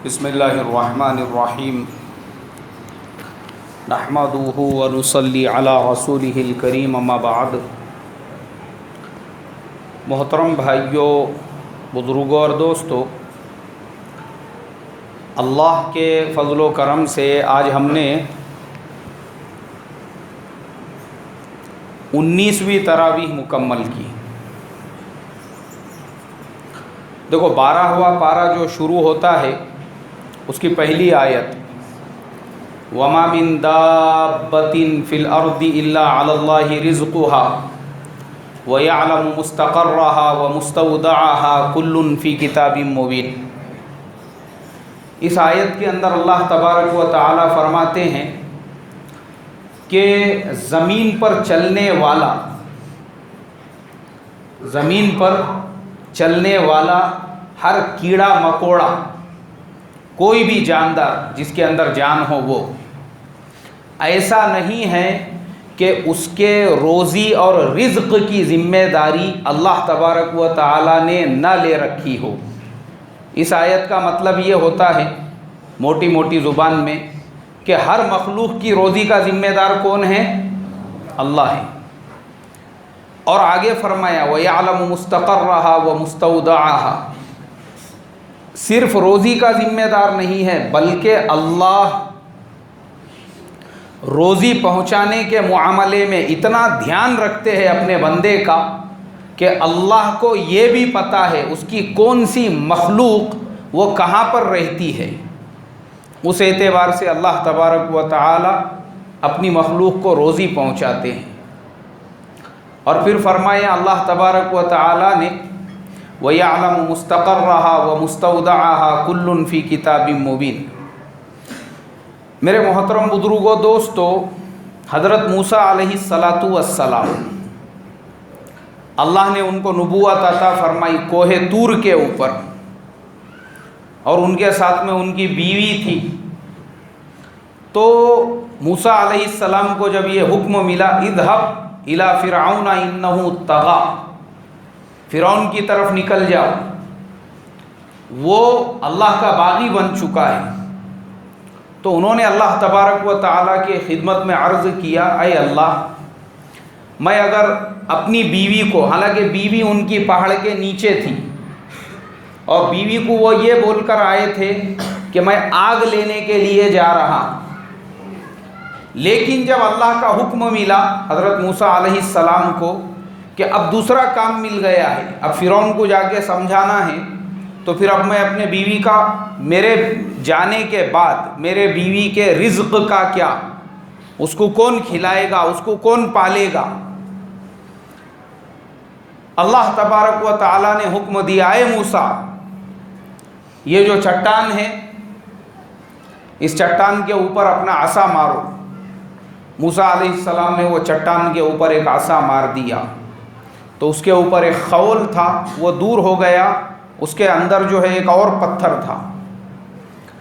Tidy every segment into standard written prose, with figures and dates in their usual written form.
بسم اللہ الرحمن الرحیم نحمدہ ونصلی علی رسولہ الکریم اما بعد۔ محترم بھائیوں، بزرگوں اور دوستو، اللہ کے فضل و کرم سے آج ہم نے 19ویں تراویح مکمل کی۔ دیکھو 12واں پارہ جو شروع ہوتا ہے اس کی پہلی آیت وَمَا مِن دَابَّةٍ فِي الْأَرْضِ إِلَّا عَلَى اللَّهِ رِزْقُهَا وَيَعْلَمُ مُسْتَقَرَّهَا وَمُسْتَوْدَعَهَا كُلٌّ فِي كِتَابٍ مُبِينٍ۔ اس آیت کے اندر اللہ تبارک و تعالی فرماتے ہیں کہ زمین پر چلنے والا ہر کیڑا مکوڑا، کوئی بھی جاندار جس کے اندر جان ہو، وہ ایسا نہیں ہے کہ اس کے روزی اور رزق کی ذمہ داری اللہ تبارک و تعالی نے نہ لے رکھی ہو۔ اس آیت کا مطلب یہ ہوتا ہے موٹی موٹی زبان میں کہ ہر مخلوق کی روزی کا ذمہ دار کون ہے؟ اللہ ہے۔ اور آگے فرمایا وَيَعْلَمُ مُسْتَقَرَّهَا وَمُسْتَوْدَعَهَا، صرف روزی کا ذمہ دار نہیں ہے بلکہ اللہ روزی پہنچانے کے معاملے میں اتنا دھیان رکھتے ہیں اپنے بندے کا کہ اللہ کو یہ بھی پتہ ہے اس کی کون سی مخلوق وہ کہاں پر رہتی ہے۔ اس اعتبار سے اللہ تبارک و تعالی اپنی مخلوق کو روزی پہنچاتے ہیں۔ اور پھر فرمایا اللہ تبارک و تعالی نے وَيَعْلَمُ مُسْتَقَرَّهَا وَمُسْتَوْدَعَهَا كُلٌّ فِي كِتَابٍ مُبِينٍ۔ میرے محترم بزرگوں، دوستو، حضرت موسیٰ علیہ السلام اللہ نے ان کو نبوت عطا فرمائی کوہ طور کے اوپر، اور ان کے ساتھ میں ان کی بیوی تھی۔ تو موسیٰ علیہ السلام کو جب یہ حکم ملا اذهب الى فرعون انه طغى، فرعون کی طرف نکل جاؤ، وہ اللہ کا باغی بن چکا ہے۔ تو انہوں نے اللہ تبارک و تعالیٰ کے خدمت میں عرض کیا اے اللہ، میں اگر اپنی بیوی کو، حالانکہ بیوی ان کی پہاڑ کے نیچے تھی، اور بیوی کو وہ یہ بول کر آئے تھے کہ میں آگ لینے کے لیے جا رہا ہوں، لیکن جب اللہ کا حکم ملا حضرت موسیٰ علیہ السلام کو کہ اب دوسرا کام مل گیا ہے، اب فرعون کو جا کے سمجھانا ہے، تو پھر اب میں اپنے بیوی کا، میرے جانے کے بعد میرے بیوی کے رزق کا کیا، اس کو کون کھلائے گا، اس کو کون پالے گا؟ اللہ تبارک و تعالیٰ نے حکم دیا اے موسیٰ، یہ جو چٹان ہے اس چٹان کے اوپر اپنا عصا مارو۔ موسیٰ علیہ السلام نے وہ چٹان کے اوپر ایک عصا مار دیا، تو اس کے اوپر ایک خول تھا وہ دور ہو گیا، اس کے اندر جو ہے ایک اور پتھر تھا۔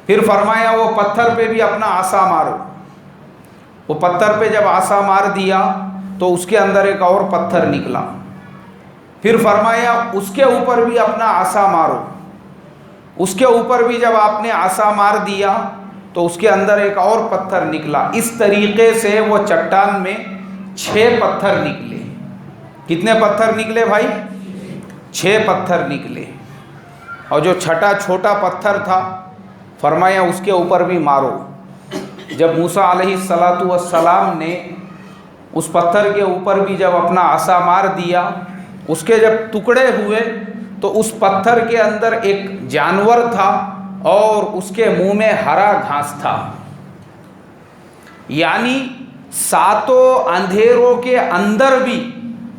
پھر فرمایا وہ پتھر پہ بھی اپنا عصا مارو۔ وہ پتھر پہ جب عصا مار دیا تو اس کے اندر ایک اور پتھر نکلا۔ پھر فرمایا اس کے اوپر بھی اپنا عصا مارو۔ اس کے اوپر بھی جب آپ نے عصا مار دیا تو اس کے اندر ایک اور پتھر نکلا۔ اس طریقے سے وہ چٹان میں 6 پتھر نکلے۔ کتنے پتھر نکلے بھائی؟ 6 پتھر نکلے۔ اور جو چھٹا چھوٹا پتھر تھا فرمایا اس کے اوپر بھی مارو۔ جب موسیٰ علیہ السلام نے اس پتھر کے اوپر بھی جب اپنا عصا مار دیا، اس کے جب ٹکڑے ہوئے تو اس پتھر کے اندر ایک جانور تھا اور اس کے منہ میں ہرا گھاس تھا۔ یعنی 7 اندھیروں کے اندر بھی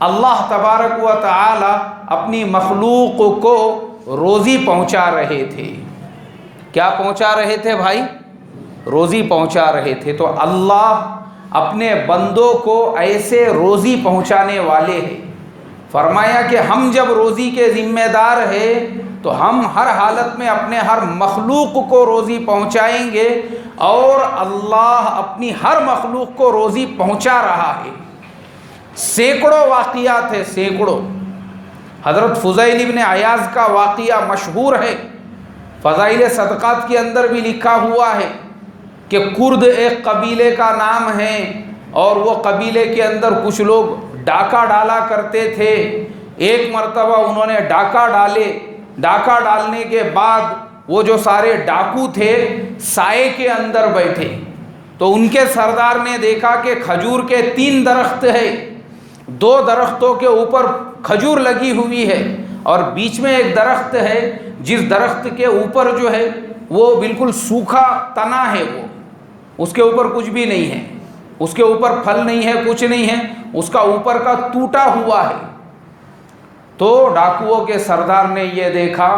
اللہ تبارک و تعالی اپنی مخلوق کو روزی پہنچا رہے تھے۔ کیا پہنچا رہے تھے بھائی؟ روزی پہنچا رہے تھے۔ تو اللہ اپنے بندوں کو ایسے روزی پہنچانے والے ہیں۔ فرمایا کہ ہم جب روزی کے ذمہ دار ہیں تو ہم ہر حالت میں اپنے ہر مخلوق کو روزی پہنچائیں گے، اور اللہ اپنی ہر مخلوق کو روزی پہنچا رہا ہے۔ سینکڑوں واقعات ہیں، سینکڑوں۔ حضرت فضیل ابن عیاض کا واقعہ مشہور ہے فضائل صدقات کے اندر بھی لکھا ہوا ہے کہ کرد ایک قبیلے کا نام ہے، اور وہ قبیلے کے اندر کچھ لوگ ڈاکہ ڈالا کرتے تھے۔ ایک مرتبہ انہوں نے ڈاکہ ڈالے، ڈاکہ ڈالنے کے بعد وہ جو سارے ڈاکو تھے سائے کے اندر بیٹھے، تو ان کے سردار نے دیکھا کہ کھجور کے 3 درخت ہے، 2 درختوں کے اوپر کھجور لگی ہوئی ہے، اور بیچ میں ایک درخت ہے جس درخت کے اوپر جو ہے وہ بالکل سوکھا تنا ہے، وہ اس کے اوپر کچھ بھی نہیں ہے، اس کے اوپر پھل نہیں ہے، کچھ نہیں ہے، اس کا اوپر کا ٹوٹا ہوا ہے۔ تو ڈاکوؤں کے سردار نے یہ دیکھا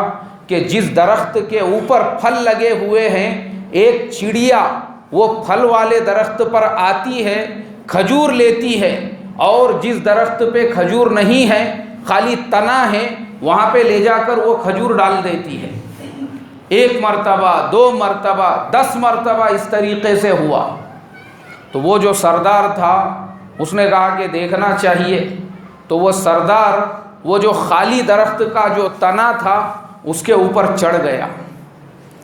کہ جس درخت کے اوپر پھل لگے ہوئے ہیں، ایک چڑیا وہ پھل والے درخت پر آتی ہے، کھجور لیتی ہے، اور جس درخت پہ کھجور نہیں ہے، خالی تنا ہے، وہاں پہ لے جا کر وہ کھجور ڈال دیتی ہے۔ 1 مرتبہ، 2 مرتبہ، 10 مرتبہ اس طریقے سے ہوا۔ تو وہ جو سردار تھا اس نے کہا کہ دیکھنا چاہیے، تو وہ سردار وہ جو خالی درخت کا جو تنا تھا اس کے اوپر چڑھ گیا،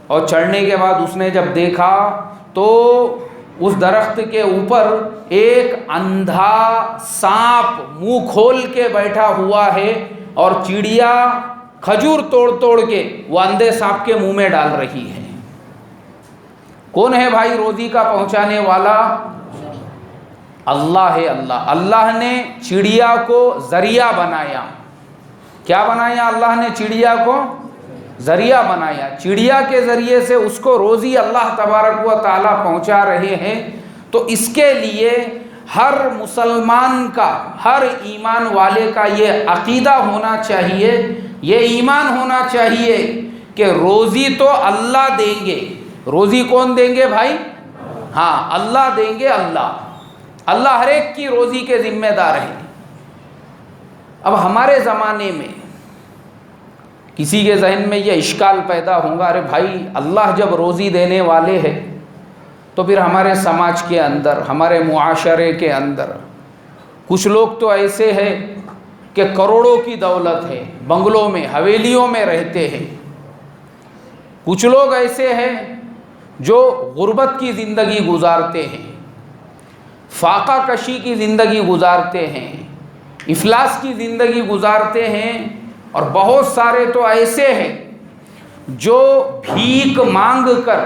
اور چڑھنے کے بعد اس نے جب دیکھا تو اس درخت کے اوپر ایک اندھا سانپ منہ کھول کے بیٹھا ہوا ہے، اور چڑیا کھجور توڑ توڑ کے وہ اندھے سانپ کے منہ میں ڈال رہی ہے۔ کون ہے بھائی روزی کا پہنچانے والا؟ اللہ ہے۔ اللہ نے چڑیا کو ذریعہ بنایا۔ کیا بنایا اللہ نے؟ چڑیا کو ذریعہ بنایا۔ چڑیا کے ذریعے سے اس کو روزی اللہ تبارک و تعالیٰ پہنچا رہے ہیں۔ تو اس کے لیے ہر مسلمان کا، ہر ایمان والے کا یہ عقیدہ ہونا چاہیے، یہ ایمان ہونا چاہیے کہ روزی تو اللہ دیں گے۔ روزی کون دیں گے بھائی؟ ہاں، اللہ دیں گے۔ اللہ ہر ایک کی روزی کے ذمہ دار ہے۔ اب ہمارے زمانے میں کسی کے ذہن میں یہ اشکال پیدا ہوگا، ارے بھائی اللہ جب روزی دینے والے ہیں تو پھر ہمارے سماج کے اندر، ہمارے معاشرے کے اندر کچھ لوگ تو ایسے ہیں کہ کروڑوں کی دولت ہے، بنگلوں میں، حویلیوں میں رہتے ہیں۔ کچھ لوگ ایسے ہیں جو غربت کی زندگی گزارتے ہیں، فاقہ کشی کی زندگی گزارتے ہیں، افلاس کی زندگی گزارتے ہیں، اور بہت سارے تو ایسے ہیں جو بھیک مانگ کر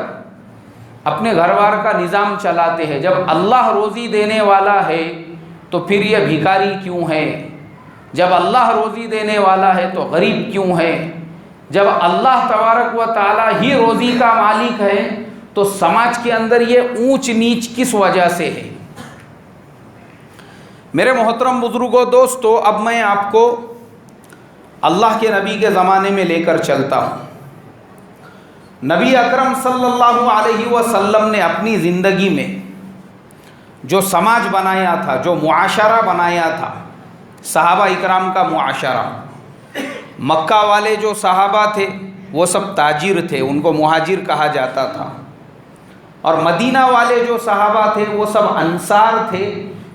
اپنے گھر بار کا نظام چلاتے ہیں۔ جب اللہ روزی دینے والا ہے تو پھر یہ بھیکاری کیوں ہے؟ جب اللہ روزی دینے والا ہے تو غریب کیوں ہے؟ جب اللہ تبارک و تعالیٰ ہی روزی کا مالک ہے تو سماج کے اندر یہ اونچ نیچ کس وجہ سے ہے؟ میرے محترم بزرگوں، دوستو، اب میں آپ کو اللہ کے نبی کے زمانے میں لے کر چلتا ہوں۔ نبی اکرم صلی اللہ علیہ وسلم نے اپنی زندگی میں جو سماج بنایا تھا، جو معاشرہ بنایا تھا، صحابہ اکرام کا معاشرہ، مکہ والے جو صحابہ تھے وہ سب تاجر تھے، ان کو مہاجر کہا جاتا تھا، اور مدینہ والے جو صحابہ تھے وہ سب انصار تھے،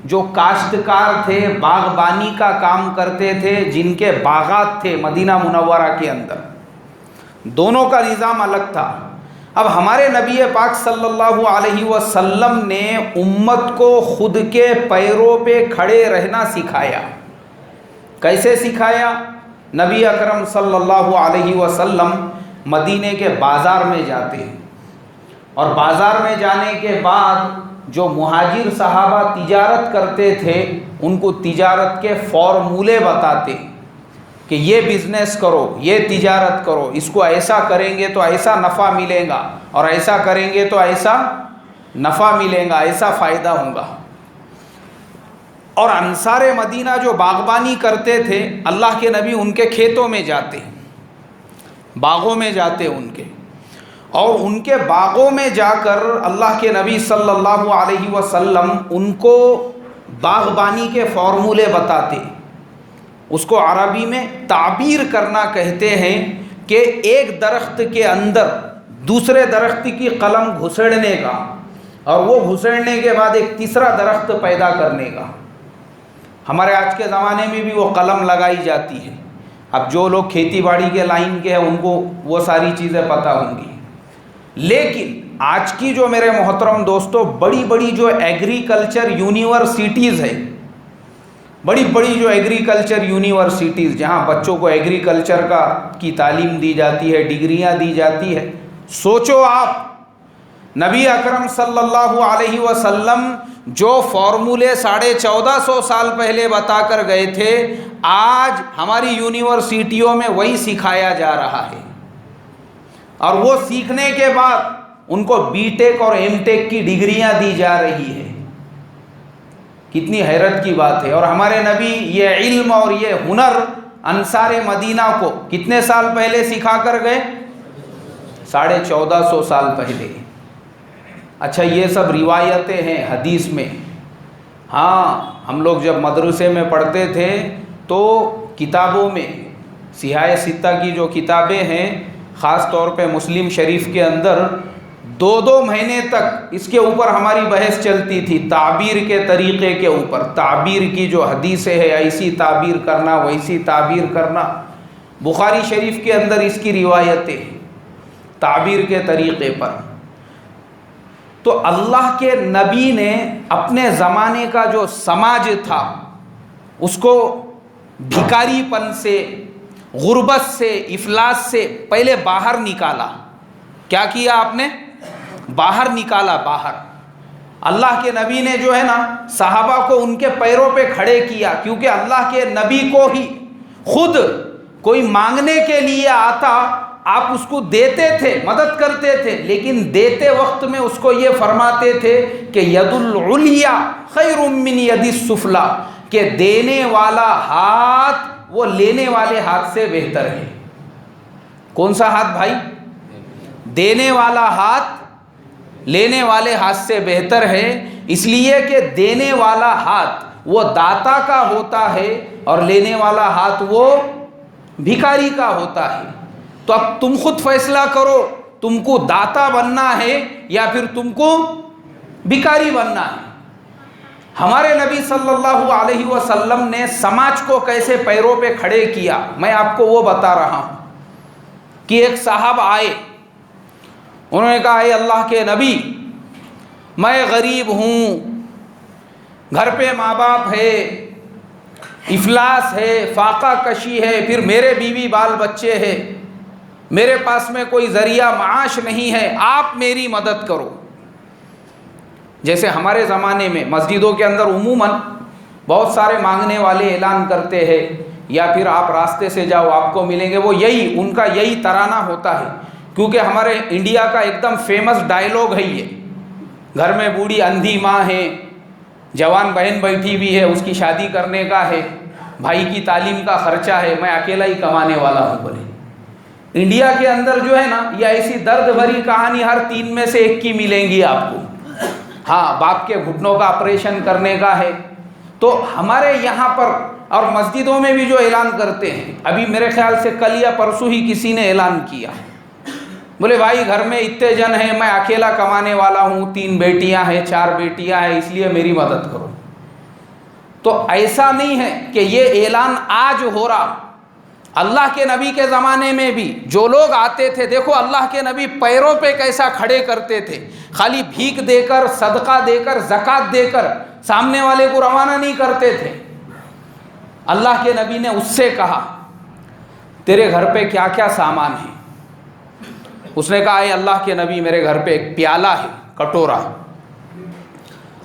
جو کاشتکار تھے، باغبانی کا کام کرتے تھے، جن کے باغات تھے مدینہ منورہ کے اندر۔ دونوں کا نظام الگ تھا۔ اب ہمارے نبی پاک صلی اللہ علیہ وسلم نے امت کو خود کے پیروں پہ کھڑے رہنا سکھایا۔ کیسے سکھایا؟ نبی اکرم صلی اللہ علیہ وسلم مدینے کے بازار میں جاتے ہیں، اور بازار میں جانے کے بعد جو مہاجر صحابہ تجارت کرتے تھے ان کو تجارت کے فارمولے بتاتے کہ یہ بزنس کرو، یہ تجارت کرو، اس کو ایسا کریں گے تو ایسا نفع ملے گا، اور ایسا کریں گے تو ایسا نفع ملے گا، ایسا فائدہ ہوگا۔ اور انصار مدینہ جو باغبانی کرتے تھے، اللہ کے نبی ان کے کھیتوں میں جاتے، باغوں میں جاتے ان کے، اور ان کے باغوں میں جا کر اللہ کے نبی صلی اللہ علیہ وسلم ان کو باغبانی کے فارمولے بتاتے۔ اس کو عربی میں تعبیر کرنا کہتے ہیں کہ ایک درخت کے اندر دوسرے درخت کی قلم گھسڑنے کا، اور وہ گھسڑنے کے بعد ایک تیسرا درخت پیدا کرنے کا۔ ہمارے آج کے زمانے میں بھی وہ قلم لگائی جاتی ہے۔ اب جو لوگ کھیتی باڑی کے لائن کے ہیں ان کو وہ ساری چیزیں پتہ ہوں گی، لیکن آج کی جو میرے محترم دوستو بڑی بڑی جو ایگریکلچر یونیورسٹیز ہے، بڑی بڑی جو ایگریکلچر یونیورسٹیز جہاں بچوں کو ایگریکلچر کی تعلیم دی جاتی ہے، ڈگریاں دی جاتی ہے، سوچو آپ نبی اکرم صلی اللہ علیہ وسلم جو فارمولے 1450 سال پہلے بتا کر گئے تھے، آج ہماری یونیورسٹیوں میں وہی سکھایا جا رہا ہے، اور وہ سیکھنے کے بعد ان کو بی ٹیک اور ایم ٹیک کی ڈگریاں دی جا رہی ہے۔ کتنی حیرت کی بات ہے۔ اور ہمارے نبی یہ علم اور یہ ہنر انصار مدینہ کو کتنے سال پہلے سکھا کر گئے؟ 1450 سال پہلے۔ اچھا یہ سب روایتیں ہیں حدیث میں، ہاں ہم لوگ جب مدرسے میں پڑھتے تھے تو کتابوں میں سیاہ ستہ کی جو کتابیں ہیں، خاص طور پہ مسلم شریف کے اندر 2 مہینے تک اس کے اوپر ہماری بحث چلتی تھی، تعبیر کے طریقے کے اوپر، تعبیر کی جو حدیثیں ہے ایسی تعبیر کرنا ویسی تعبیر کرنا، بخاری شریف کے اندر اس کی روایتیں تعبیر کے طریقے پر۔ تو اللہ کے نبی نے اپنے زمانے کا جو سماج تھا اس کو بھکاری پن سے، غربت سے، افلاس سے پہلے باہر نکالا۔ کیا کیا آپ نے؟ باہر نکالا، باہر۔ اللہ کے نبی نے جو ہے نا صحابہ کو ان کے پیروں پہ کھڑے کیا، کیونکہ اللہ کے نبی کو ہی خود کوئی مانگنے کے لیے آتا آپ اس کو دیتے تھے، مدد کرتے تھے، لیکن دیتے وقت میں اس کو یہ فرماتے تھے کہ ید العلیا خیر من ید السفلی، کہ دینے والا ہاتھ وہ لینے والے ہاتھ سے بہتر ہے۔ کون سا ہاتھ بھائی؟ دینے والا ہاتھ لینے والے ہاتھ سے بہتر ہے، اس لیے کہ دینے والا ہاتھ وہ داتا کا ہوتا ہے اور لینے والا ہاتھ وہ بھکاری کا ہوتا ہے۔ تو اب تم خود فیصلہ کرو، تم کو داتا بننا ہے یا پھر تم کو بھکاری بننا ہے۔ ہمارے نبی صلی اللہ علیہ وسلم نے سماج کو کیسے پیروں پہ کھڑے کیا، میں آپ کو وہ بتا رہا ہوں کہ ایک صاحب آئے، انہوں نے کہا اے اللہ کے نبی میں غریب ہوں، گھر پہ ماں باپ ہے، افلاس ہے، فاقہ کشی ہے، پھر میرے بیوی بال بچے ہیں، میرے پاس میں کوئی ذریعہ معاش نہیں ہے، آپ میری مدد کرو۔ جیسے ہمارے زمانے میں مسجدوں کے اندر عموماً بہت سارے مانگنے والے اعلان کرتے ہیں، یا پھر آپ راستے سے جاؤ آپ کو ملیں گے، وہ یہی ان کا یہی ترانہ ہوتا ہے، کیونکہ ہمارے انڈیا کا ایک دم فیمس ڈائلاگ ہے یہ، گھر میں بوڑھی اندھی ماں ہے، جوان بہن بیٹھی ہوئی ہے، اس کی شادی کرنے کا ہے، بھائی کی تعلیم کا خرچہ ہے، میں اکیلا ہی کمانے والا ہوں۔ بولے انڈیا کے اندر جو ہے نا یہ ایسی درد بھری کہانی ہر 3 میں سے 1 کی ملیں گی آپ کو۔ ہاں باپ کے گھٹنوں کا آپریشن کرنے کا ہے۔ تو ہمارے یہاں پر اور مسجدوں میں بھی جو اعلان کرتے ہیں، ابھی میرے خیال سے کل یا پرسوں ہی کسی نے اعلان کیا، بولے بھائی گھر میں اتنے جن ہیں، میں اکیلا کمانے والا ہوں، 3 بیٹیاں ہیں 4 بیٹیاں ہیں، اس لیے میری مدد کرو۔ تو ایسا نہیں ہے کہ یہ اعلان آج ہو رہا، اللہ کے نبی کے زمانے میں بھی جو لوگ آتے تھے، دیکھو اللہ کے نبی پیروں پہ کیسا کھڑے کرتے تھے، خالی بھیک دے کر، صدقہ دے کر، زکوٰۃ دے کر سامنے والے کو روانہ نہیں کرتے تھے۔ اللہ کے نبی نے اس سے کہا تیرے گھر پہ کیا کیا سامان ہے؟ اس نے کہا اے اللہ کے نبی میرے گھر پہ ایک پیالہ ہے، کٹورا،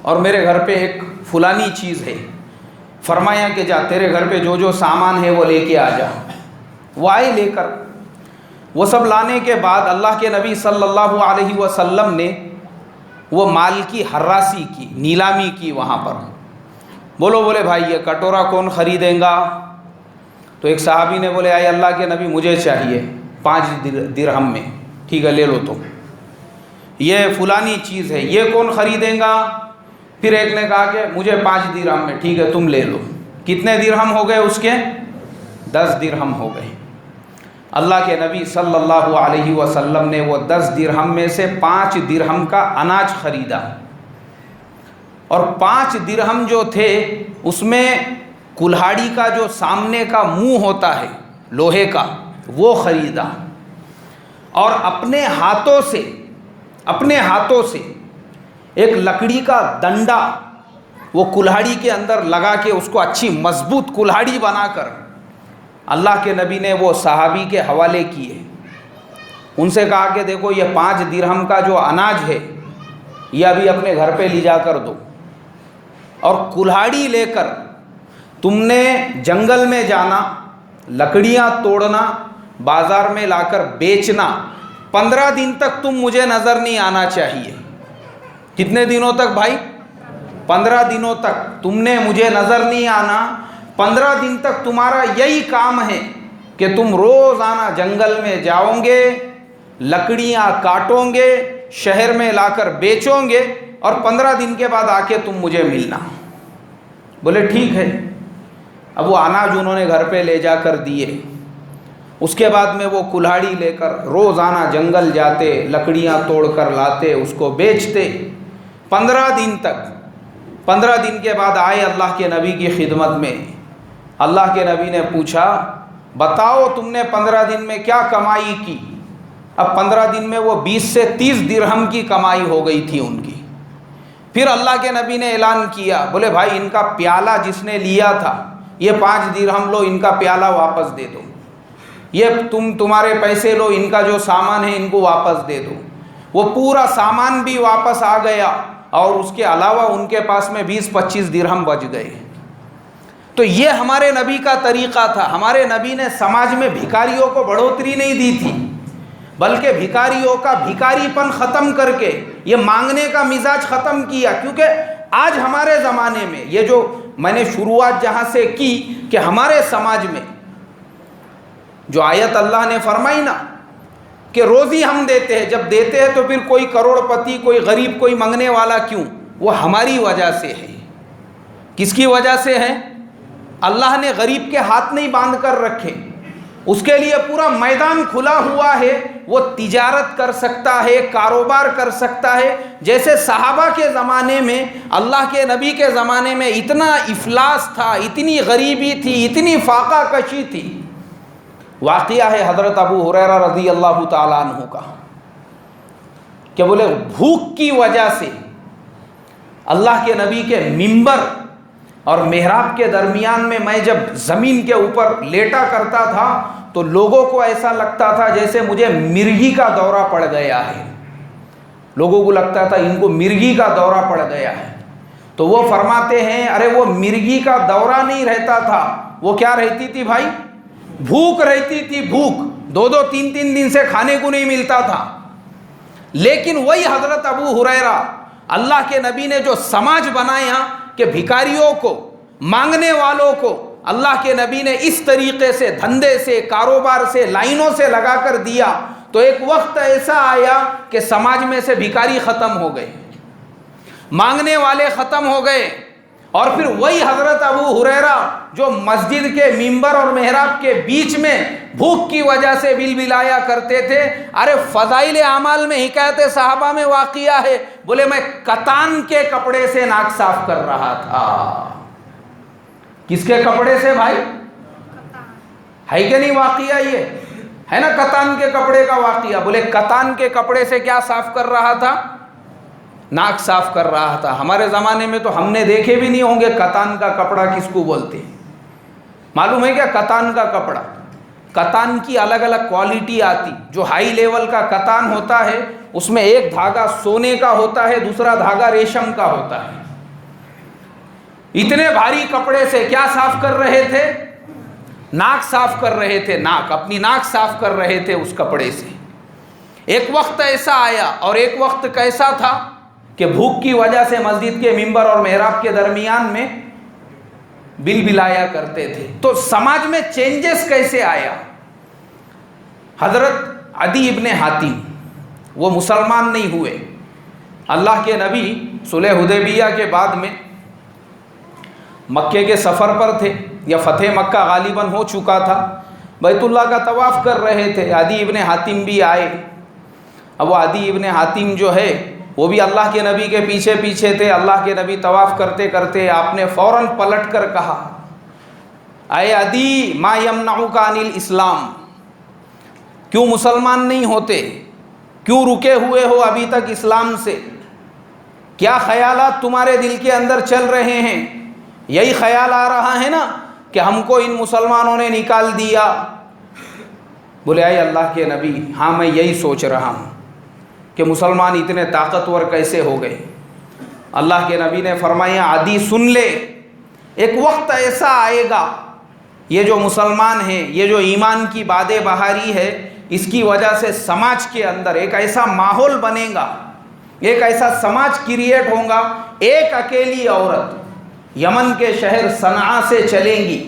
اور میرے گھر پہ ایک فلانی چیز ہے۔ فرمایا کہ جا تیرے گھر پہ جو جو سامان ہے وہ لے کے آ جا۔ وہ آئے لے کر، وہ سب لانے کے بعد اللہ کے نبی صلی اللہ علیہ وسلم نے وہ مال کی حراسی کی، نیلامی کی وہاں پر۔ بولے بھائی یہ کٹورا کون خریدیں گا؟ تو ایک صحابی نے بولے اے اللہ کے نبی مجھے چاہیے 5 درہم میں۔ ٹھیک ہے لے لو تم، یہ فلانی چیز ہے، یہ کون خریدیں گا؟ پھر ایک نے کہا کہ مجھے 5 درہم میں۔ ٹھیک ہے تم لے لو۔ کتنے درہم ہو گئے اس کے؟ 10 درہم ہو گئے۔ اللہ کے نبی صلی اللہ علیہ وسلم نے وہ 10 درہم میں سے 5 درہم کا اناج خریدا، اور 5 درہم جو تھے اس میں کلہاڑی کا جو سامنے کا منہ ہوتا ہے، لوہے کا، وہ خریدا، اور اپنے ہاتھوں سے ایک لکڑی کا ڈنڈا وہ کلہاڑی کے اندر لگا کے اس کو اچھی مضبوط کلہاڑی بنا کر اللہ کے نبی نے وہ صحابی کے حوالے کیے۔ ان سے کہا کہ دیکھو یہ 5 درہم کا جو اناج ہے یہ ابھی اپنے گھر پہ لے جا کر دو، اور کلہاڑی لے کر تم نے جنگل میں جانا، لکڑیاں توڑنا، بازار میں لا کر بیچنا، 15 دن تک تم مجھے نظر نہیں آنا چاہیے۔ کتنے دنوں تک بھائی؟ 15 دنوں تک تم نے مجھے نظر نہیں آنا۔ 15 دن تک تمہارا یہی کام ہے کہ تم روزانہ جنگل میں جاؤ گے، لکڑیاں کاٹو گے، شہر میں لا کر بیچو گے، اور 15 دن کے بعد آ کے تم مجھے ملنا۔ بولے ٹھیک ہے۔ اب وہ اناج انہوں نے گھر پہ لے جا کر دیے۔ اس کے بعد میں وہ کلہاڑی لے کر روزانہ جنگل جاتے، لکڑیاں توڑ کر لاتے، اس کو بیچتے 15 دن تک۔ 15 دن کے بعد آئے اللہ کے نبی کی خدمت میں۔ اللہ کے نبی نے پوچھا بتاؤ تم نے 15 دن میں کیا کمائی کی؟ اب 15 دن میں وہ 20 سے 30 درہم کی کمائی ہو گئی تھی ان کی۔ پھر اللہ کے نبی نے اعلان کیا، بولے بھائی ان کا پیالہ جس نے لیا تھا یہ 5 درہم لو، ان کا پیالہ واپس دے دو، یہ تمہارے پیسے لو، ان کا جو سامان ہے ان کو واپس دے دو۔ وہ پورا سامان بھی واپس آ گیا، اور اس کے علاوہ ان کے پاس میں 20-25 درہم بچ گئے۔ تو یہ ہمارے نبی کا طریقہ تھا۔ ہمارے نبی نے سماج میں بھکاریوں کو بڑھوتری نہیں دی تھی، بلکہ بھکاریوں کا بھکاری پن ختم کر کے یہ مانگنے کا مزاج ختم کیا۔ کیونکہ آج ہمارے زمانے میں یہ جو میں نے شروعات جہاں سے کی کہ ہمارے سماج میں جو آیت اللہ نے فرمائی نا کہ روزی ہم دیتے ہیں، جب دیتے ہیں تو پھر کوئی کروڑ پتی، کوئی غریب، کوئی منگنے والا کیوں؟ وہ ہماری وجہ سے ہے۔ کس کی وجہ سے ہے؟ اللہ نے غریب کے ہاتھ نہیں باندھ کر رکھے، اس کے لیے پورا میدان کھلا ہوا ہے، وہ تجارت کر سکتا ہے، کاروبار کر سکتا ہے۔ جیسے صحابہ کے زمانے میں، اللہ کے نبی کے زمانے میں اتنا افلاس تھا، اتنی غریبی تھی، اتنی فاقہ کشی تھی۔ واقعہ ہے حضرت ابو ہریرہ رضی اللہ تعالیٰ عنہ کا کہ بولے بھوک کی وجہ سے اللہ کے نبی کے منبر اور محراب کے درمیان میں جب زمین کے اوپر لیٹا کرتا تھا تو لوگوں کو ایسا لگتا تھا جیسے مجھے مرگی کا دورہ پڑ گیا ہے۔ لوگوں کو لگتا تھا ان کو مرگی کا دورہ پڑ گیا ہے۔ تو وہ فرماتے ہیں ارے وہ مرگی کا دورہ نہیں رہتا تھا، وہ کیا رہتی تھی بھائی؟ بھوک رہتی تھی، بھوک 2-2 3-3 دن سے کھانے کو نہیں ملتا تھا۔ لیکن وہی حضرت ابو ہریرہ، اللہ کے نبی نے جو سماج بنایا کہ بھکاریوں کو، مانگنے والوں کو اللہ کے نبی نے اس طریقے سے دھندے سے، کاروبار سے، لائنوں سے لگا کر دیا، تو ایک وقت ایسا آیا کہ سماج میں سے بھکاری ختم ہو گئے، مانگنے والے ختم ہو گئے۔ اور پھر وہی حضرت ابو ہریرہ جو مسجد کے منبر اور محراب کے بیچ میں بھوک کی وجہ سے بلبلایا کرتے تھے۔ ارے فضائل اعمال میں حکایت صحابہ میں واقعہ ہے، بولے میں کتان کے کپڑے سے ناک صاف کر رہا تھا۔ کس کے کپڑے سے بھائی؟ ہے کہ نہیں واقعہ؟ یہ ہے نا کتان کے کپڑے کا واقعہ۔ بولے کتان کے کپڑے سے کیا صاف کر رہا تھا؟ ناک صاف کر رہا تھا۔ ہمارے زمانے میں تو ہم نے دیکھے بھی نہیں ہوں گے کتان کا کپڑا کس کو بولتے ہیں۔ معلوم ہے کیا کتان کا کپڑا؟ کتان کی الگ الگ کوالٹی آتی۔ جو ہائی لیول کا کتان ہوتا ہے اس میں ایک دھاگا سونے کا ہوتا ہے، دوسرا دھاگا ریشم کا ہوتا ہے۔ اتنے بھاری کپڑے سے کیا صاف کر رہے تھے؟ ناک صاف کر رہے تھے، ناک، اپنی ناک صاف کر رہے تھے اس کپڑے سے۔ ایک وقت ایسا آیا، اور ایک وقت کیسا تھا کہ بھوک کی وجہ سے مسجد کے منبر اور محراب کے درمیان میں بلبلایا کرتے تھے۔ تو سماج میں چینجز کیسے آیا؟ حضرت عدی ابن حاتم وہ مسلمان نہیں ہوئے۔ اللہ کے نبی صلح حدیبیہ کے بعد میں مکے کے سفر پر تھے، یا فتح مکہ غالباً ہو چکا تھا، بیت اللہ کا طواف کر رہے تھے۔ عدی ابن حاتم بھی آئے۔ اب وہ عدی ابن حاتم جو ہے وہ بھی اللہ کے نبی کے پیچھے پیچھے تھے۔ اللہ کے نبی طواف کرتے کرتے آپ نے فوراً پلٹ کر کہا اے عدی ما یمنعک عن الاسلام، کیوں مسلمان نہیں ہوتے، کیوں رکے ہوئے ہو ابھی تک اسلام سے؟ کیا خیالات تمہارے دل کے اندر چل رہے ہیں؟ یہی خیال آ رہا ہے نا کہ ہم کو ان مسلمانوں نے نکال دیا؟ بولے اے اللہ کے نبی، ہاں میں یہی سوچ رہا ہوں کہ مسلمان اتنے طاقتور کیسے ہو گئے۔ اللہ کے نبی نے فرمایا عدی سن لے، ایک وقت ایسا آئے گا، یہ جو مسلمان ہیں، یہ جو ایمان کی باد بہاری ہے، اس کی وجہ سے سماج کے اندر ایک ایسا ماحول بنے گا، ایک ایسا سماج کریٹ ہوگا، ایک اکیلی عورت یمن کے شہر صنعاء سے چلیں گی،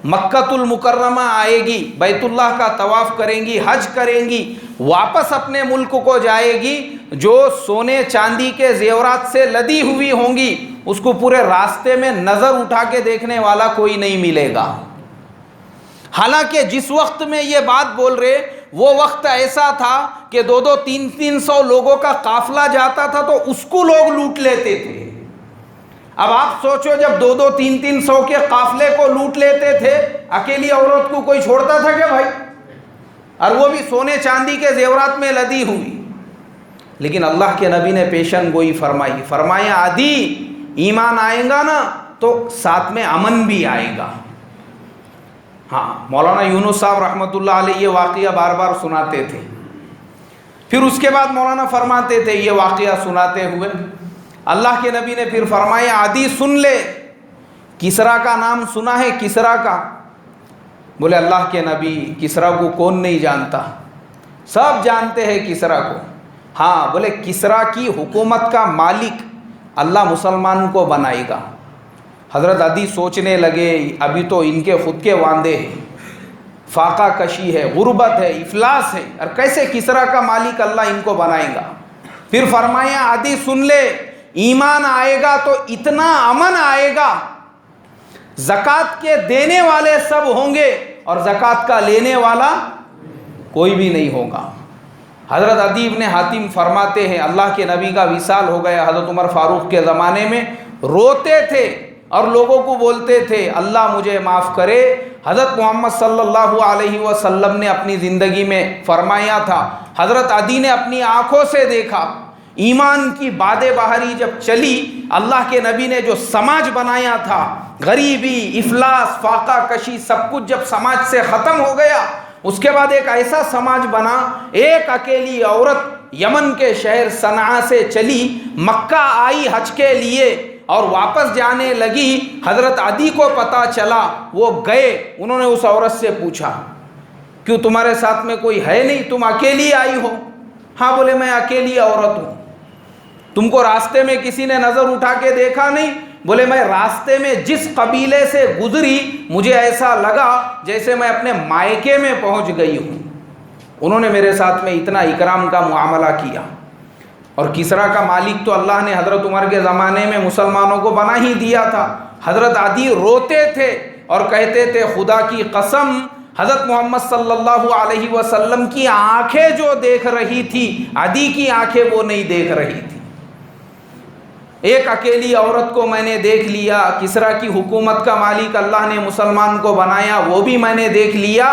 مکۃ المکرمہ آئے گی، بیت اللہ کا طواف کریں گی، حج کریں گی، واپس اپنے ملک کو جائے گی، جو سونے چاندی کے زیورات سے لدی ہوئی ہوں گی، اس کو پورے راستے میں نظر اٹھا کے دیکھنے والا کوئی نہیں ملے گا۔ حالانکہ جس وقت میں یہ بات بول رہے، وہ وقت ایسا تھا کہ 200-300 لوگوں کا قافلہ جاتا تھا تو اس کو لوگ لوٹ لیتے تھے۔ اب آپ سوچو، جب 200-300 کے قافلے کو لوٹ لیتے تھے، اکیلی عورت کو کوئی چھوڑتا تھا کیا بھائی؟ اور وہ بھی سونے چاندی کے زیورات میں لدی ہوئی۔ لیکن اللہ کے نبی نے پیشن گوئی فرمائی، فرمایا عدی ایمان آئے گا نا تو ساتھ میں امن بھی آئے گا۔ ہاں، مولانا یونس صاحب رحمۃ اللہ علیہ یہ واقعہ بار بار سناتے تھے۔ پھر اس کے بعد مولانا فرماتے تھے، یہ واقعہ سناتے ہوئے اللہ کے نبی نے پھر فرمایا عدی سن لے، کسریٰ کا نام سنا ہے؟ کسریٰ کا؟ بولے اللہ کے نبی کسریٰ کو کون نہیں جانتا، سب جانتے ہیں کسریٰ کو۔ ہاں، بولے کسریٰ کی حکومت کا مالک اللہ مسلمان کو بنائے گا۔ حضرت عدی سوچنے لگے، ابھی تو ان کے خود کے واندے ہیں، فاقہ کشی ہے، غربت ہے، افلاس ہے، اور کیسے کسریٰ کا مالک اللہ ان کو بنائے گا؟ پھر فرمایا عدی سن لے، ایمان آئے گا تو اتنا امن آئے گا، زکوٰۃ کے دینے والے سب ہوں گے اور زکوٰۃ کا لینے والا کوئی بھی نہیں ہوگا۔ حضرت عدی بن حاتم فرماتے ہیں، اللہ کے نبی کا وصال ہو گیا، حضرت عمر فاروق کے زمانے میں روتے تھے اور لوگوں کو بولتے تھے اللہ مجھے معاف کرے۔ حضرت محمد صلی اللہ علیہ وسلم نے اپنی زندگی میں فرمایا تھا، حضرت عدی نے اپنی آنکھوں سے دیکھا، ایمان کی باد بہاری جب چلی، اللہ کے نبی نے جو سماج بنایا تھا، غریبی، افلاس، فاقہ کشی، سب کچھ جب سماج سے ختم ہو گیا، اس کے بعد ایک ایسا سماج بنا، ایک اکیلی عورت یمن کے شہر صنعاء سے چلی، مکہ آئی حج کے لیے اور واپس جانے لگی۔ حضرت عدی کو پتہ چلا، وہ گئے، انہوں نے اس عورت سے پوچھا کیوں تمہارے ساتھ میں کوئی ہے نہیں، تم اکیلی آئی ہو؟ ہاں، بولے میں اکیلی عورت ہوں۔ تم کو راستے میں کسی نے نظر اٹھا کے دیکھا نہیں؟ بولے میں راستے میں جس قبیلے سے گزری مجھے ایسا لگا جیسے میں اپنے مائکے میں پہنچ گئی ہوں، انہوں نے میرے ساتھ میں اتنا اکرام کا معاملہ کیا۔ اور کسریٰ کا مالک تو اللہ نے حضرت عمر کے زمانے میں مسلمانوں کو بنا ہی دیا تھا۔ حضرت عدی روتے تھے اور کہتے تھے خدا کی قسم، حضرت محمد صلی اللہ علیہ وسلم کی آنکھیں جو دیکھ رہی تھی، عدی کی آنکھیں وہ نہیں دیکھ رہی تھی۔ ایک اکیلی عورت کو میں نے دیکھ لیا، کسریٰ کی حکومت کا مالک اللہ نے مسلمان کو بنایا، وہ بھی میں نے دیکھ لیا۔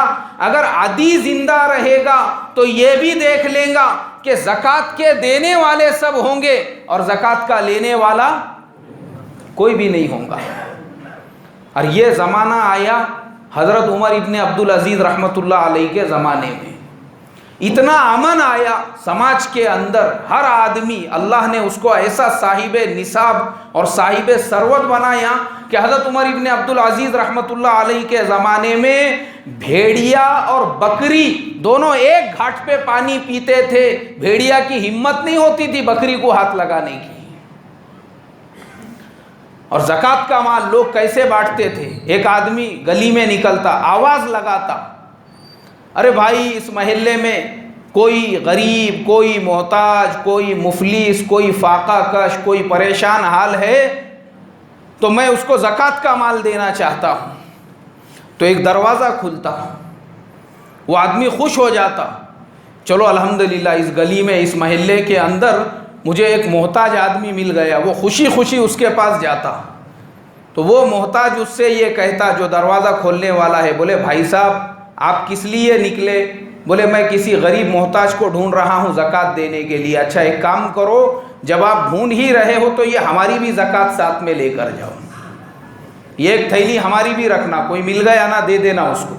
اگر عدی زندہ رہے گا تو یہ بھی دیکھ لیں گا کہ زکوٰۃ کے دینے والے سب ہوں گے اور زکوٰۃ کا لینے والا کوئی بھی نہیں ہوگا۔ اور یہ زمانہ آیا حضرت عمر ابن عبدالعزیز رحمۃ اللہ علیہ کے زمانے میں، اتنا امن آیا سماج کے اندر، ہر آدمی اللہ نے اس کو ایسا صاحب نصاب اور صاحب ثروت بنایا کہ حضرت عمر ابن عبدالعزیز رحمۃ اللہ علیہ کے زمانے میں بھیڑیا اور بکری دونوں ایک گھاٹ پہ پانی پیتے تھے، بھیڑیا کی ہمت نہیں ہوتی تھی بکری کو ہاتھ لگانے کی۔ اور زکوٰۃ کا مال لوگ کیسے بانٹتے تھے؟ ایک آدمی گلی میں نکلتا، آواز لگاتا، ارے بھائی اس محلے میں کوئی غریب، کوئی محتاج، کوئی مفلس، کوئی فاقہ کش، کوئی پریشان حال ہے تو میں اس کو زکوٰۃ کا مال دینا چاہتا ہوں۔ تو ایک دروازہ کھلتا، وہ آدمی خوش ہو جاتا، چلو الحمدللہ اس گلی میں، اس محلے کے اندر مجھے ایک محتاج آدمی مل گیا، وہ خوشی خوشی اس کے پاس جاتا، تو وہ محتاج اس سے یہ کہتا جو دروازہ کھولنے والا ہے، بولے بھائی صاحب آپ کس لیے نکلے؟ بولے میں کسی غریب محتاج کو ڈھونڈ رہا ہوں زکوٰۃ دینے کے لیے۔ اچھا ایک کام کرو، جب آپ ڈھونڈ ہی رہے ہو تو یہ ہماری بھی زکوٰۃ ساتھ میں لے کر جاؤ، یہ ایک تھیلی ہماری بھی رکھنا، کوئی مل گیا نا دے دینا اس کو۔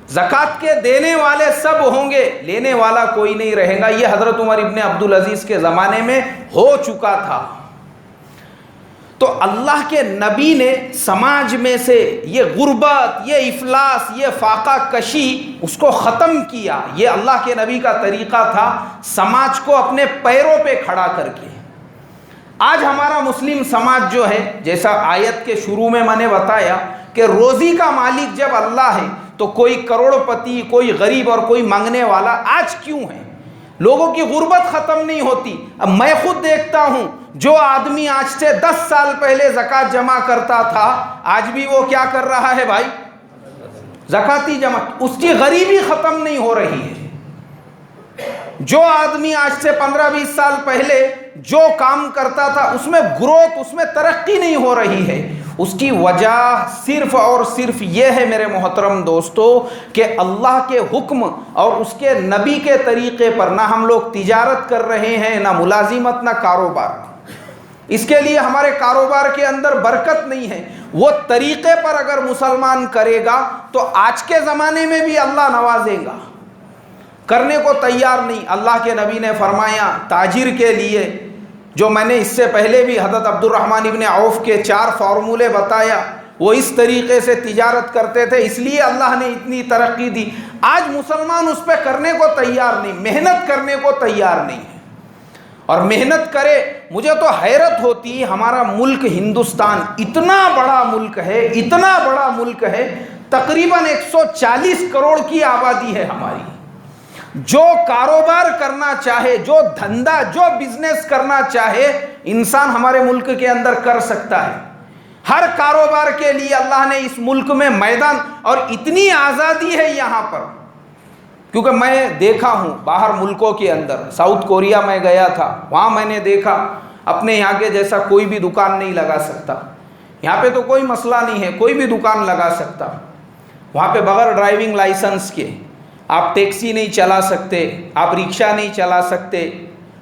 زکوٰۃ کے دینے والے سب ہوں گے، لینے والا کوئی نہیں رہے گا۔ یہ حضرت عمر ابن عبدالعزیز کے زمانے میں ہو چکا تھا۔ تو اللہ کے نبی نے سماج میں سے یہ غربت، یہ افلاس، یہ فاقہ کشی اس کو ختم کیا۔ یہ اللہ کے نبی کا طریقہ تھا، سماج کو اپنے پیروں پہ کھڑا کر کے۔ آج ہمارا مسلم سماج جو ہے، جیسا آیت کے شروع میں نے بتایا کہ روزی کا مالک جب اللہ ہے تو کوئی کروڑ پتی، کوئی غریب اور کوئی مانگنے والا آج کیوں ہے؟ لوگوں کی غربت ختم نہیں ہوتی۔ اب میں خود دیکھتا ہوں، جو آدمی آج سے 10 سال پہلے زکوٰۃ جمع کرتا تھا، آج بھی وہ کیا کر رہا ہے بھائی؟ زکوٰۃ جمع۔ اس کی غریبی ختم نہیں ہو رہی ہے۔ جو آدمی آج سے 15-20 سال پہلے جو کام کرتا تھا، اس میں گروتھ، اس میں ترقی نہیں ہو رہی ہے۔ اس کی وجہ صرف اور صرف یہ ہے میرے محترم دوستو کہ اللہ کے حکم اور اس کے نبی کے طریقے پر نہ ہم لوگ تجارت کر رہے ہیں، نہ ملازمت، نہ کاروبار۔ اس کے لیے ہمارے کاروبار کے اندر برکت نہیں ہے۔ وہ طریقے پر اگر مسلمان کرے گا تو آج کے زمانے میں بھی اللہ نوازے گا۔ کرنے کو تیار نہیں۔ اللہ کے نبی نے فرمایا تاجر کے لیے، جو میں نے اس سے پہلے بھی حضرت عبد الرحمن ابن عوف کے 4 فارمولے بتایا، وہ اس طریقے سے تجارت کرتے تھے، اس لیے اللہ نے اتنی ترقی دی۔ آج مسلمان اس پہ کرنے کو تیار نہیں، محنت کرنے کو تیار نہیں ہے۔ اور محنت کرے، مجھے تو حیرت ہوتی ہے، ہمارا ملک ہندوستان اتنا بڑا ملک ہے، اتنا بڑا ملک ہے، تقریباً 140 کروڑ کی آبادی ہے ہماری۔ جو کاروبار کرنا چاہے، جو دھندا، جو بزنس کرنا چاہے، انسان ہمارے ملک کے اندر کر سکتا ہے۔ ہر کاروبار کے لیے اللہ نے اس ملک میں میدان، اور اتنی آزادی ہے یہاں پر، کیونکہ میں دیکھا ہوں باہر ملکوں کے اندر، ساؤتھ کوریا میں گیا تھا، وہاں میں نے دیکھا اپنے یہاں کے جیسا کوئی بھی دکان نہیں لگا سکتا۔ یہاں پہ تو کوئی مسئلہ نہیں ہے، کوئی بھی دکان لگا سکتا۔ وہاں پہ بغیر ڈرائیونگ لائسنس کے آپ ٹیکسی نہیں چلا سکتے، آپ رکشہ نہیں چلا سکتے،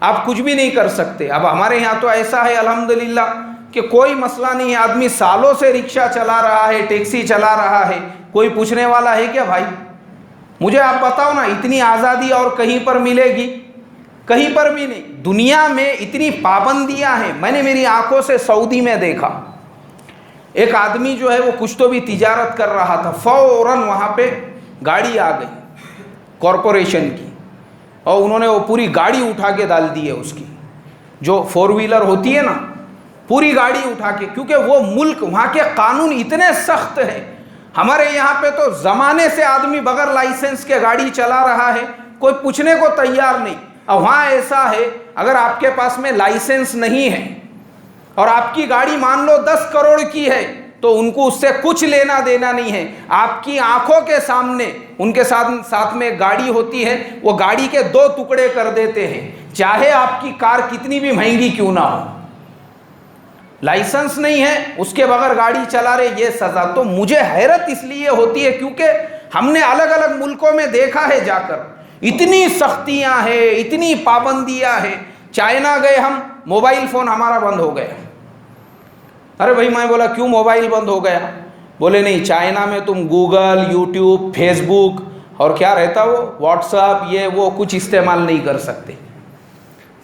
آپ کچھ بھی نہیں کر سکتے۔ اب ہمارے یہاں تو ایسا ہے الحمدللہ کہ کوئی مسئلہ نہیں ہے، آدمی سالوں سے رکشہ چلا رہا ہے، ٹیکسی چلا رہا ہے، کوئی پوچھنے والا ہے کیا بھائی؟ مجھے آپ بتاؤ نا، اتنی آزادی اور کہیں پر ملے گی؟ کہیں پر بھی نہیں۔ دنیا میں اتنی پابندیاں ہیں۔ میں نے میری آنکھوں سے سعودی میں دیکھا، ایک آدمی جو ہے وہ کچھ تو بھی تجارت کر رہا تھا، فوراً وہاں پہ گاڑی آ گئی کارپوریشن کی، اور انہوں نے وہ پوری گاڑی اٹھا کے ڈال دی ہے، اس کی جو 4 ویلر ہوتی ہے نا، پوری گاڑی اٹھا کے، کیونکہ وہ ملک، وہاں کے قانون اتنے سخت ہیں۔ ہمارے یہاں پہ تو زمانے سے آدمی بغیر لائسنس کے گاڑی چلا رہا ہے، کوئی پوچھنے کو تیار نہیں۔ اور وہاں ایسا ہے، اگر آپ کے پاس میں لائسنس نہیں ہے اور آپ کی گاڑی مان لو 10 کروڑ کی ہے، تو ان کو اس سے کچھ لینا دینا نہیں ہے۔ آپ کی آنکھوں کے سامنے ان کے ساتھ میں گاڑی ہوتی ہے، وہ گاڑی کے 2 ٹکڑے کر دیتے ہیں، چاہے آپ کی کار کتنی بھی مہنگی کیوں نہ ہو۔ لائسنس نہیں ہے، اس کے بغیر گاڑی چلا رہے، یہ سزا۔ تو مجھے حیرت اس لیے ہوتی ہے کیونکہ ہم نے الگ الگ ملکوں میں دیکھا ہے جا کر، اتنی سختیاں ہیں، اتنی پابندیاں ہیں۔ چائنا گئے ہم، موبائل فون ہمارا بند ہو گیا۔ ارے بھائی، میں بولا کیوں موبائل بند ہو گیا؟ بولے نہیں، چائنا میں تم گوگل، یوٹیوب، فیس بک اور کیا رہتا وہ واٹس ایپ، یہ وہ کچھ استعمال نہیں کر سکتے۔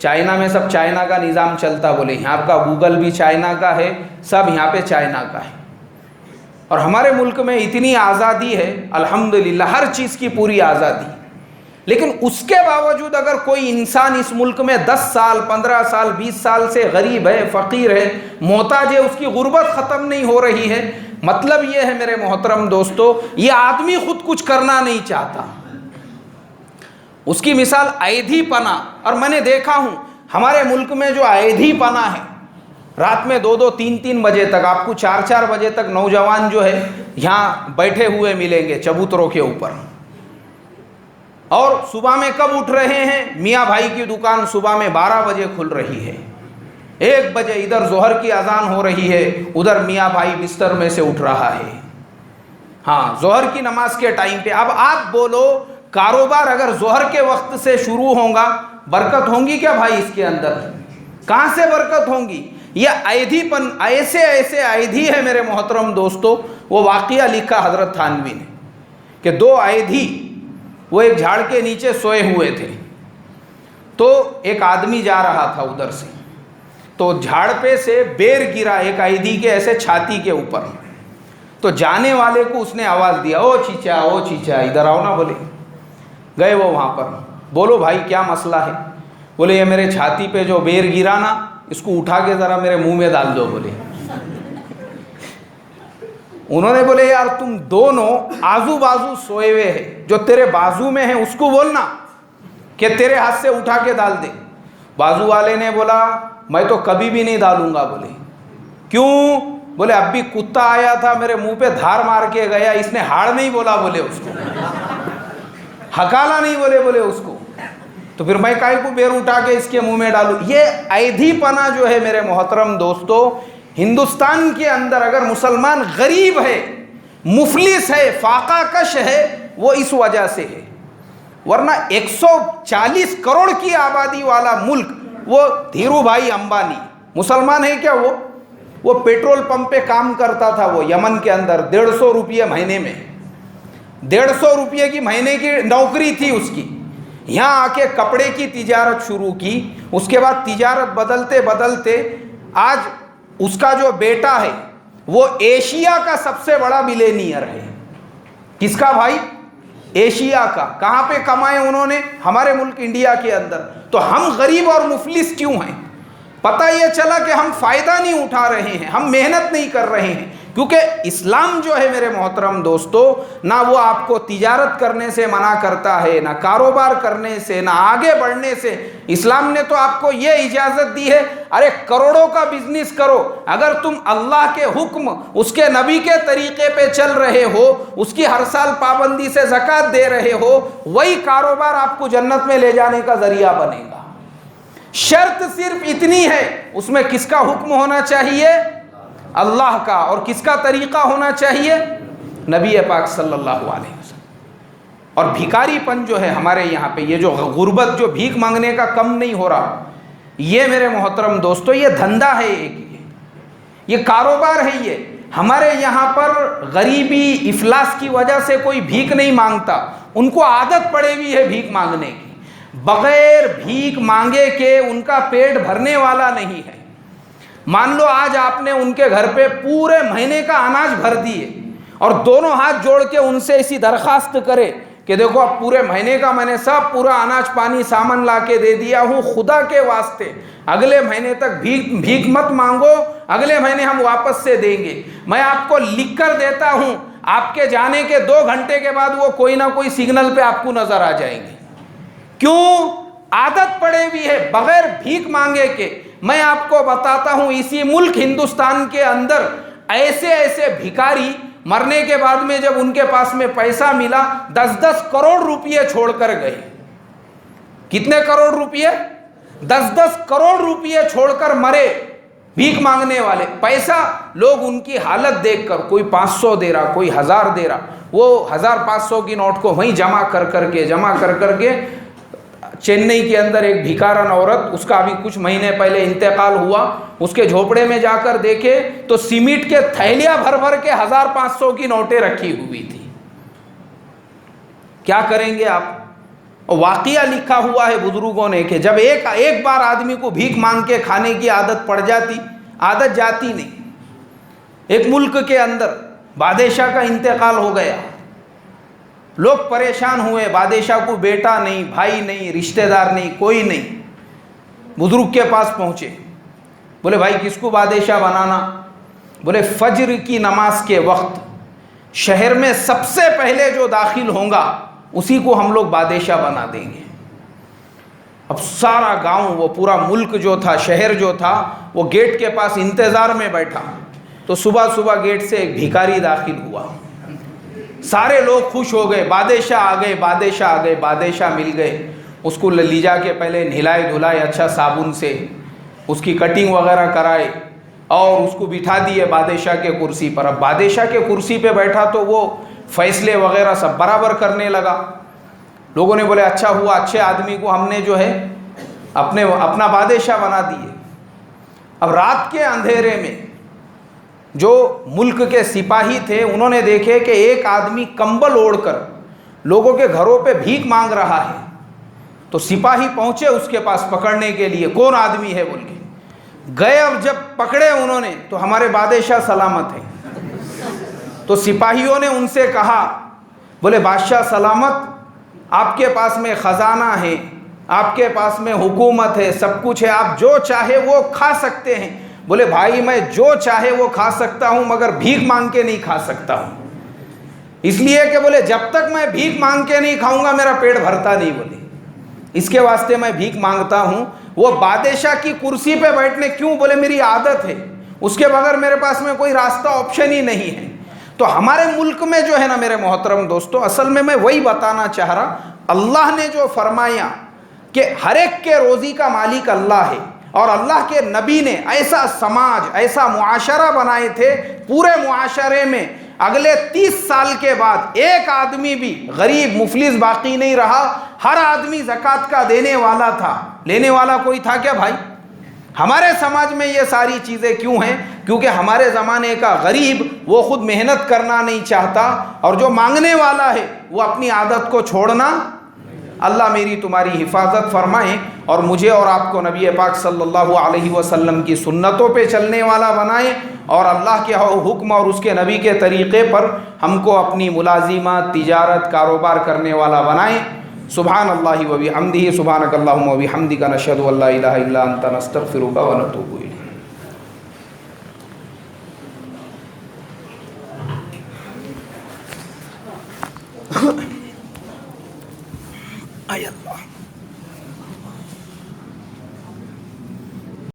چائنا میں سب چائنا کا نظام چلتا، بولے یہاں کا گوگل بھی چائنا کا ہے، سب یہاں پہ چائنا کا ہے۔ اور ہمارے ملک میں اتنی آزادی ہے الحمدللہ، ہر چیز کی پوری آزادی۔ لیکن اس کے باوجود اگر کوئی انسان اس ملک میں 10 سال، 15 سال، 20 سال سے غریب ہے، فقیر ہے، محتاج ہے، اس کی غربت ختم نہیں ہو رہی ہے، مطلب یہ ہے میرے محترم دوستو، یہ آدمی خود کچھ کرنا نہیں چاہتا۔ اس کی مثال ایدھی پنا، اور میں نے دیکھا ہوں ہمارے ملک میں جو ایدھی پنا ہے، رات میں 2-2، 3-3 بجے تک، آپ کو 4-4 بجے تک نوجوان جو ہے یہاں بیٹھے ہوئے ملیں گے چبوتروں کے اوپر۔ اور صبح میں کب اٹھ رہے ہیں؟ میاں بھائی کی دکان صبح میں 12 بجے کھل رہی ہے، 1 بجے ادھر ظہر کی اذان ہو رہی ہے، ادھر میاں بھائی بستر میں سے اٹھ رہا ہے، ہاں ظہر کی نماز کے ٹائم پہ۔ اب آپ بولو کاروبار اگر ظہر کے وقت سے شروع ہوگا، برکت ہوں گی کیا بھائی اس کے اندر؟ کہاں سے برکت ہوں گی؟ یہ عیدھی پن، ایسے ایسے عیدھی ہے میرے محترم دوستو۔ وہ واقعہ لکھا حضرت تھانوی نے کہ 2 عیدھی وہ ایک جھاڑ کے نیچے سوئے ہوئے تھے، تو ایک آدمی جا رہا تھا ادھر سے، تو جھاڑ پہ سے بیر گرا ایک عیدھی کے ایسے چھاتی کے اوپر، تو جانے والے کو اس نے آواز دیا، او چیچا او چیچا ادھر آؤ نا۔ بولے گئے وہ وہاں پر، بولو بھائی کیا مسئلہ ہے؟ بولے یہ میرے چھاتی پہ جو بیر گرا نا، اس کو اٹھا کے ذرا میرے منہ میں ڈال دو۔ بولے انہوں نے بولے یار تم دونوں آزو بازو سوئے ہوئے ہیں، جو تیرے بازو میں ہے اس کو بولنا کہ تیرے ہاتھ سے اٹھا کے ڈال دے۔ بازو والے نے بولا میں تو کبھی بھی نہیں ڈالوں گا۔ بولے کیوں؟ بولے اب بھی کتا آیا تھا میرے منہ پہ دھار مار کے گیا، اس نے ہاڑ نہیں بولا، بولے اس کو ہکالا نہیں بولے اس کو، تو پھر میں کائے کو بیر اٹھا کے اس کے منہ میں ڈالوں؟ یہ عیدھی پنا جو ہے میرے محترم دوستو، ہندوستان کے اندر اگر مسلمان غریب ہے، مفلس ہے، فاقہ کش ہے، وہ اس وجہ سے ہے۔ ورنہ 140 کروڑ کی آبادی والا ملک، وہ دھیرو بھائی امبانی مسلمان ہے کیا؟ وہ پیٹرول پمپ پہ کام کرتا تھا، وہ یمن کے اندر، 150 روپیے مہینے میں، 150 روپیے کی مہینے کی نوکری تھی اس کی۔ یہاں آ کے کپڑے کی تجارت شروع کی، اس کے بعد تجارت بدلتے بدلتے آج اس کا جو بیٹا ہے وہ ایشیا کا سب سے بڑا ملینئر ہے۔ کس کا بھائی؟ ایشیا کا۔ کہاں پہ کمائے انہوں نے؟ ہمارے ملک انڈیا کے اندر۔ تو ہم غریب اور مفلس کیوں ہیں؟ پتہ یہ چلا کہ ہم فائدہ نہیں اٹھا رہے ہیں، ہم محنت نہیں کر رہے ہیں، کیونکہ اسلام جو ہے میرے محترم دوستو، نہ وہ آپ کو تجارت کرنے سے منع کرتا ہے، نہ کاروبار کرنے سے، نہ آگے بڑھنے سے۔ اسلام نے تو آپ کو یہ اجازت دی ہے، ارے کروڑوں کا بزنس کرو، اگر تم اللہ کے حکم، اس کے نبی کے طریقے پہ چل رہے ہو، اس کی ہر سال پابندی سے زکوٰۃ دے رہے ہو، وہی کاروبار آپ کو جنت میں لے جانے کا ذریعہ بنے گا۔ شرط صرف اتنی ہے، اس میں کس کا حکم ہونا چاہیے؟ اللہ کا۔ اور کس کا طریقہ ہونا چاہیے؟ نبی پاک صلی اللہ علیہ وسلم۔ اور بھیکاری پن جو ہے ہمارے یہاں پہ، یہ جو غربت، جو بھیک مانگنے کا کم نہیں ہو رہا، یہ میرے محترم دوستو یہ دھندا ہے، ایک یہ کاروبار ہے۔ یہ ہمارے یہاں پر غریبی افلاس کی وجہ سے کوئی بھیک نہیں مانگتا، ان کو عادت پڑے ہوئی ہے بھیک مانگنے کی۔ بغیر بھیک مانگے کے ان کا پیٹ بھرنے والا نہیں ہے۔ مان لو آج آپ نے ان کے گھر پہ پورے مہینے کا اناج بھر دیے، اور دونوں ہاتھ جوڑ کے ان سے ایسی درخواست کرے کہ دیکھو اب پورے مہینے کا میں نے سب پورا اناج پانی سامان لا کے دے دیا ہوں، خدا کے واسطے اگلے مہینے تک بھیک مت مانگو، اگلے مہینے ہم واپس سے دیں گے، میں آپ کو لکھ کر دیتا ہوں، آپ کے جانے کے 2 گھنٹے کے بعد وہ کوئی نہ کوئی سگنل پہ آپ کو نظر آ جائیں گے۔ کیوں؟ عادت پڑے ہوئی ہے بغیر بھیک مانگے کے۔ میں آپ کو بتاتا ہوں، اسی ملک ہندوستان کے اندر ایسے ایسے بھیکاری مرنے کے بعد میں جب ان کے پاس میں پیسہ ملا، 10-10 کروڑ روپیے چھوڑ کر گئے۔ کتنے کروڑ روپیے؟ 10-10 کروڑ روپیے چھوڑ کر مرے بھیک مانگنے والے۔ پیسہ لوگ ان کی حالت دیکھ کر، کوئی 500 دے رہا، کوئی 1000 دے رہا، وہ 1500 کی نوٹ کو وہیں جمع کر کے چنئی کے اندر ایک بھیکارن عورت، اس کا ابھی کچھ مہینے پہلے انتقال ہوا، اس کے جھوپڑے میں جا کر دیکھے تو سیمنٹ کے تھیلیاں بھر بھر کے 1500 کی نوٹیں رکھی ہوئی تھی۔ کیا کریں گے آپ؟ واقعہ لکھا ہوا ہے بزرگوں نے کہ جب ایک بار آدمی کو بھیک مانگ کے کھانے کی عادت پڑ جاتی، عادت جاتی نہیں۔ ایک ملک کے اندر بادشاہ کا انتقال ہو گیا، لوگ پریشان ہوئے، بادشاہ کو بیٹا نہیں، بھائی نہیں، رشتہ دار نہیں، کوئی نہیں۔ بزرگ کے پاس پہنچے، بولے بھائی کس کو بادشاہ بنانا؟ بولے فجر کی نماز کے وقت شہر میں سب سے پہلے جو داخل ہوگا اسی کو ہم لوگ بادشاہ بنا دیں گے۔ اب سارا گاؤں، وہ پورا ملک جو تھا، شہر جو تھا، وہ گیٹ کے پاس انتظار میں بیٹھا۔ تو صبح گیٹ سے ایک بھیکاری داخل ہوا، سارے لوگ خوش ہو گئے، بادشاہ آ گئے، بادشاہ مل گئے۔ اس کو لے جا کے پہلے نہلائے دھلائے اچھا صابن سے، اس کی کٹنگ وغیرہ کرائے اور اس کو بٹھا دیے بادشاہ کے کرسی پر. اب بادشاہ کے کرسی پہ بیٹھا تو وہ فیصلے وغیرہ سب برابر کرنے لگا. لوگوں نے بولے اچھا ہوا, اچھے آدمی کو ہم نے جو ہے اپنا بادشاہ بنا دیے. اب رات کے اندھیرے میں جو ملک کے سپاہی تھے انہوں نے دیکھے کہ ایک آدمی کمبل اوڑھ کر لوگوں کے گھروں پہ بھیک مانگ رہا ہے. تو سپاہی پہنچے اس کے پاس پکڑنے کے لیے, کون آدمی ہے بول کے گئے. اب جب پکڑے انہوں نے تو ہمارے بادشاہ سلامت ہیں. تو سپاہیوں نے ان سے کہا, بولے بادشاہ سلامت, آپ کے پاس میں خزانہ ہے, آپ کے پاس میں حکومت ہے, سب کچھ ہے, آپ جو چاہے وہ کھا سکتے ہیں. بولے بھائی میں جو چاہے وہ کھا سکتا ہوں مگر بھیک مانگ کے نہیں کھا سکتا ہوں, اس لیے کہ بولے جب تک میں بھیک مانگ کے نہیں کھاؤں گا میرا پیٹ بھرتا نہیں. بولے اس کے واسطے میں بھیک مانگتا ہوں. وہ بادشاہ کی کرسی پہ بیٹھنے کیوں؟ بولے میری عادت ہے, اس کے بغیر میرے پاس میں کوئی راستہ آپشن ہی نہیں ہے. تو ہمارے ملک میں جو ہے نا میرے محترم دوستو, اصل میں وہی بتانا چاہ رہا, اللہ نے جو فرمایا کہ ہر ایک کے روزی کا مالک اللہ ہے, اور اللہ کے نبی نے ایسا سماج, ایسا معاشرہ بنائے تھے, پورے معاشرے میں اگلے 30 سال کے بعد ایک آدمی بھی غریب مفلس باقی نہیں رہا. ہر آدمی زکوٰۃ کا دینے والا تھا. لینے والا کوئی تھا کیا بھائی؟ ہمارے سماج میں یہ ساری چیزیں کیوں ہیں؟ کیونکہ ہمارے زمانے کا غریب وہ خود محنت کرنا نہیں چاہتا, اور جو مانگنے والا ہے وہ اپنی عادت کو چھوڑنا. اللہ میری تمہاری حفاظت فرمائے اور مجھے اور آپ کو نبی پاک صلی اللہ علیہ وسلم کی سنتوں پہ چلنے والا بنائے, اور اللہ کے حکم اور اس کے نبی کے طریقے پر ہم کو اپنی ملازمت, تجارت, کاروبار کرنے والا بنائے. سبحان اللہ و بحمدہ, سبحانک اللہم و بحمدک, نشہد ان لا الہ الا انت, نستغفرک و نتوب الیک.